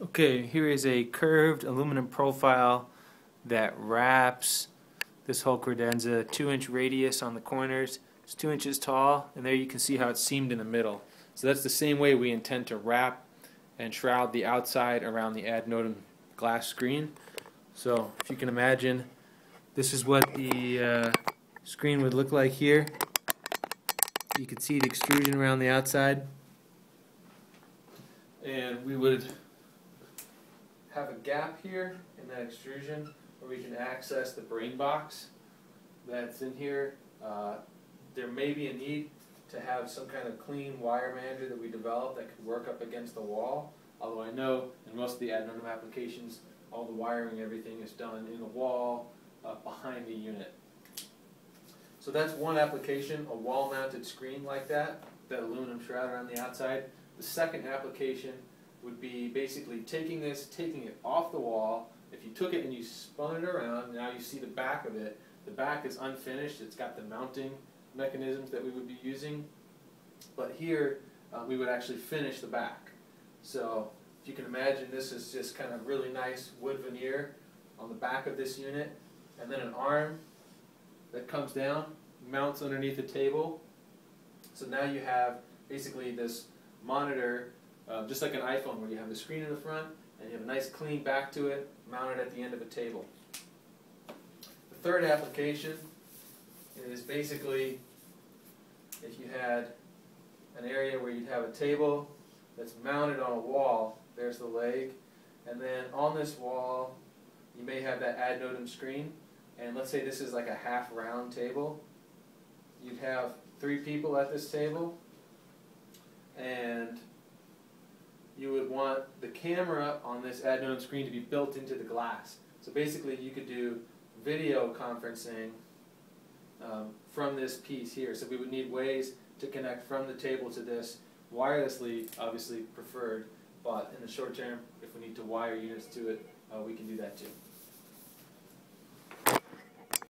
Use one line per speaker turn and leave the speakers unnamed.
Okay, here is a curved aluminum profile that wraps this whole credenza, 2-inch radius on the corners. It's 2 inches tall, and there you can see how it's seamed in the middle. So that's the same way we intend to wrap and shroud the outside around the ad notam glass screen. So if you can imagine, this is what the screen would look like here. You can see the extrusion around the outside, and we would have a gap here in that extrusion where we can access the brain box that's in here. There may be a need to have some kind of clean wire manager that we develop that could work up against the wall, although I know in most of the ad notam applications all the wiring, everything is done in the wall behind the unit. So that's one application, a wall-mounted screen like that aluminum shroud around the outside. The second application would be basically taking it off the wall. If you took it and you spun it around, now you see the back of it. The back is unfinished. It's got the mounting mechanisms that we would be using. But here, we would actually finish the back. So if you can imagine, this is just kind of really nice wood veneer on the back of this unit. And then an arm that comes down, mounts underneath the table. So now you have basically this monitor, just like an iPhone, where you have the screen in the front and you have a nice clean back to it, mounted at the end of a table. The third application is basically if you had an area where you'd have a table that's mounted on a wall. There's the leg, and then on this wall you may have that ad notam screen, and let's say this is like a half round table. You'd have 3 people at this table, and you would want the camera on this ad notam screen to be built into the glass. So basically you could do video conferencing from this piece here. So we would need ways to connect from the table to this wirelessly, obviously preferred, but in the short term, if we need to wire units to it, we can do that too.